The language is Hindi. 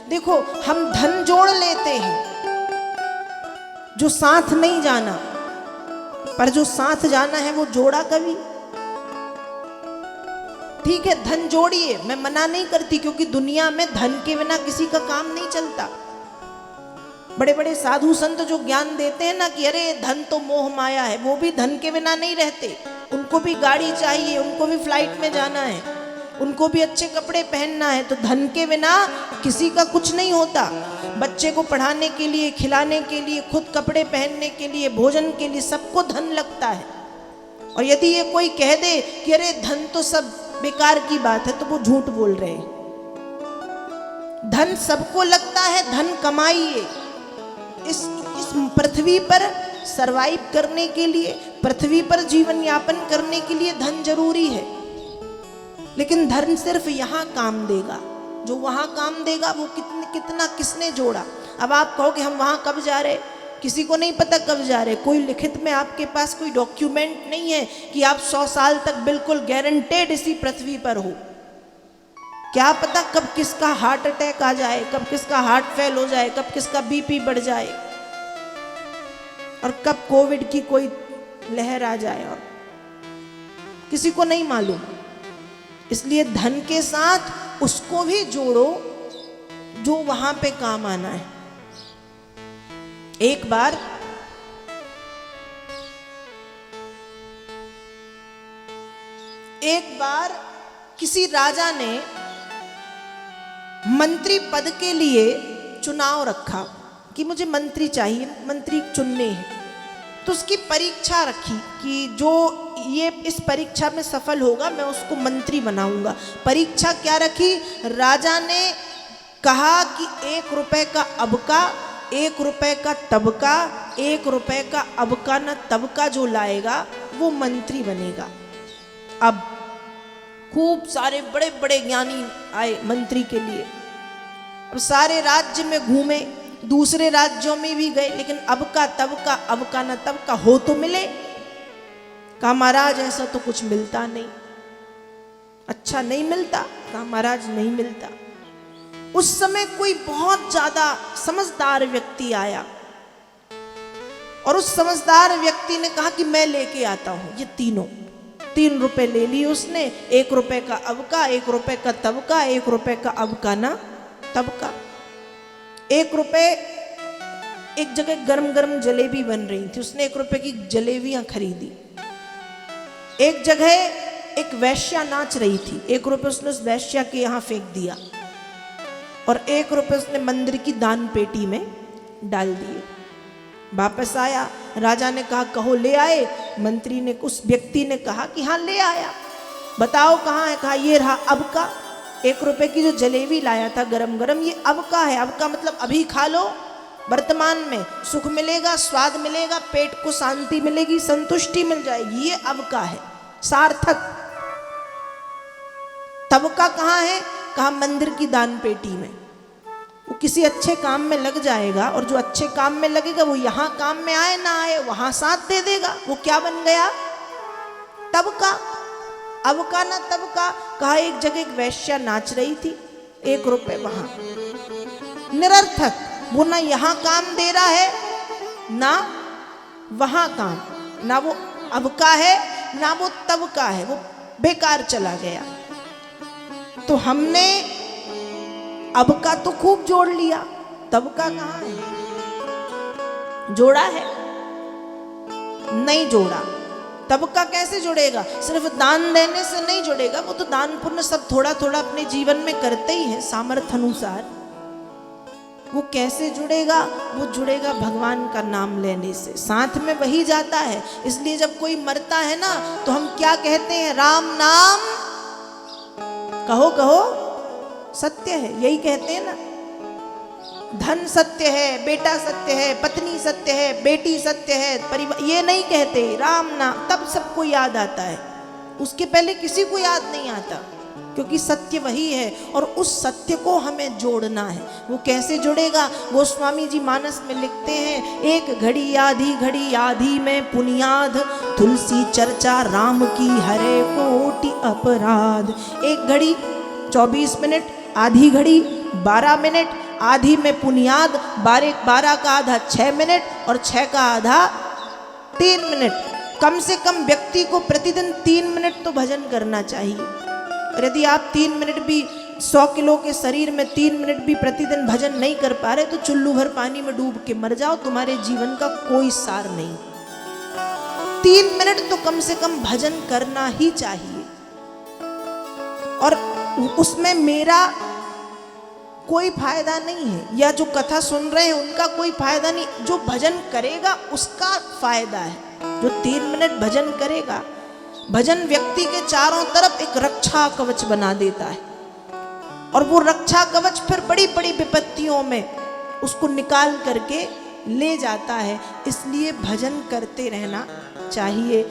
देखो हम धन जोड़ लेते हैं, जो साथ नहीं जाना, पर जो साथ जाना है वो जोड़ा कभी। ठीक है धन जोड़िए, मैं मना नहीं करती, क्योंकि दुनिया में धन के बिना किसी का काम नहीं चलता। बड़े बड़े साधु संत जो ज्ञान देते हैं ना कि अरे धन तो मोह माया है, वो भी धन के बिना नहीं रहते। उनको भी गाड़ी चाहिए, उनको भी फ्लाइट में जाना है, उनको भी अच्छे कपड़े पहनना है। तो धन के बिना किसी का कुछ नहीं होता। बच्चे को पढ़ाने के लिए, खिलाने के लिए, खुद कपड़े पहनने के लिए, भोजन के लिए, सबको धन लगता है। और यदि ये कोई कह दे कि अरे धन तो सब बेकार की बात है, तो वो झूठ बोल रहे हैं। धन सबको लगता है, धन कमाइए। इस पृथ्वी पर सरवाइव करने के लिए, पृथ्वी पर जीवन यापन करने के लिए धन जरूरी है। लेकिन धन सिर्फ यहाँ काम देगा, जो वहाँ काम देगा वो कितना किसने जोड़ा। अब आप कहो कि हम वहाँ कब जा रहे, किसी को नहीं पता कब जा रहे। कोई लिखित में आपके पास कोई डॉक्यूमेंट नहीं है कि आप 100 साल तक बिल्कुल गारंटेड इसी पृथ्वी पर हो। क्या पता कब किसका हार्ट अटैक आ जाए, कब किसका हार्ट फेल हो जाए, कब किसका बीपी बढ़ जाए, और कब कोविड की कोई लहर आ जाए, और किसी को नहीं मालूम। इसलिए धन के साथ उसको भी जोड़ो जो वहां पे काम आना है। एक बार किसी राजा ने मंत्री पद के लिए चुनाव रखा कि मुझे मंत्री चाहिए, मंत्री चुनने हैं। तो उसकी परीक्षा रखी कि जो ये इस परीक्षा में सफल होगा मैं उसको मंत्री बनाऊंगा। परीक्षा क्या रखी? राजा ने कहा कि 1 रुपए का अबका, 1 रुपए का तबका, 1 रुपए का अबका न तबका जो लाएगा वो मंत्री बनेगा। अब खूब सारे बड़े बड़े ज्ञानी आए मंत्री के लिए। अब सारे राज्य में घूमे, दूसरे राज्यों में भी गए, लेकिन अबका तबका, अबका न तबका हो तो मिले। कहा महाराज ऐसा तो कुछ मिलता नहीं। अच्छा नहीं मिलता? कहा महाराज नहीं मिलता। उस समय कोई बहुत ज्यादा समझदार व्यक्ति आया, और उस समझदार व्यक्ति ने कहा कि मैं लेके आता हूं ये तीनों। 3 रुपए ले लिए उसने, 1 रुपए का अबका, 1 रुपए का तबका, 1 रुपए का अबका ना तबका। 1 रुपए, एक जगह गरम गरम जलेबी बन रही थी, उसने 1 रुपए की जलेबियां खरीदी। एक जगह एक वैश्या नाच रही थी, 1 रुपए उसने उस वैश्या के यहाँ फेंक दिया, और 1 रुपए उसने मंदिर की दान पेटी में डाल दिए। वापस आया, राजा ने कहा कहो ले आए। मंत्री ने, उस व्यक्ति ने कहा कि हाँ ले आया। बताओ कहाँ है? कहा ये रहा अबका, 1 रुपए की जो जलेबी लाया था गरम गरम, ये अबका है। अबका मतलब अभी खा लो, वर्तमान में सुख मिलेगा, स्वाद मिलेगा, पेट को शांति मिलेगी, संतुष्टि मिल जाएगी, ये अबका है, सार्थक। तबका कहाँ है? कहा मंदिर की दान पेटी में। वो किसी अच्छे काम में लग जाएगा, और जो अच्छे काम में लगेगा वो यहाँ काम में आए ना आए वहां साथ दे देगा। वो क्या बन गया? तबका। अबका ना तबका। कहा एक जगह एक वैश्या नाच रही थी, 1 रुपए वहां, निरर्थक। वो ना यहाँ काम दे रहा है ना वहां काम, ना वो अबका है ना वो तबका है, वो बेकार चला गया। तो हमने अबका तो खूब जोड़ लिया, तबका कहाँ है? जोड़ा है? नहीं जोड़ा। तबका कैसे जुड़ेगा? सिर्फ दान देने से नहीं जुड़ेगा, वो तो दान पुण्य सब थोड़ा थोड़ा अपने जीवन में करते ही हैं सामर्थ्य अनुसार। वो कैसे जुड़ेगा? वो जुड़ेगा भगवान का नाम लेने से, साथ में वही जाता है। इसलिए जब कोई मरता है ना तो हम क्या कहते हैं? राम नाम कहो कहो सत्य है, यही कहते हैं ना। धन सत्य है, बेटा सत्य है, पत्नी सत्य है, बेटी सत्य है, परिवार, ये नहीं कहते राम नाम, तब सबको याद आता है। उसके पहले किसी को याद नहीं आता, क्योंकि सत्य वही है और उस सत्य को हमें जोड़ना है। वो कैसे जुड़ेगा? गोस्वामी जी मानस में लिखते हैं, एक घड़ी आधी में पुनियाद, तुलसी चर्चा राम की हरे कोटि अपराध। एक घड़ी 24 मिनट, आधी घड़ी 12 मिनट, आधी में पुनियाद, 12 का आधा 6 मिनट और 6 का आधा 3 मिनट। कम से कम व्यक्ति को प्रतिदिन 3 मिनट तो भजन करना चाहिए। और यदि आप 3 मिनट भी 100 किलो के शरीर में 3 मिनट भी प्रतिदिन भजन नहीं कर पा रहे तो चुल्लू भर पानी में डूब के मर जाओ, तुम्हारे जीवन का कोई सार नहीं। 3 मिनट तो कम से कम भजन करना ही चाहिए। और उसमें मेरा कोई फायदा नहीं है, या जो कथा सुन रहे हैं उनका कोई फायदा नहीं, जो भजन करेगा उसका फायदा है। जो 3 मिनट भजन करेगा, भजन व्यक्ति के चारों तरफ एक रक्षा कवच बना देता है, और वो रक्षा कवच फिर बड़ी बड़ी विपत्तियों में उसको निकाल करके ले जाता है। इसलिए भजन करते रहना चाहिए।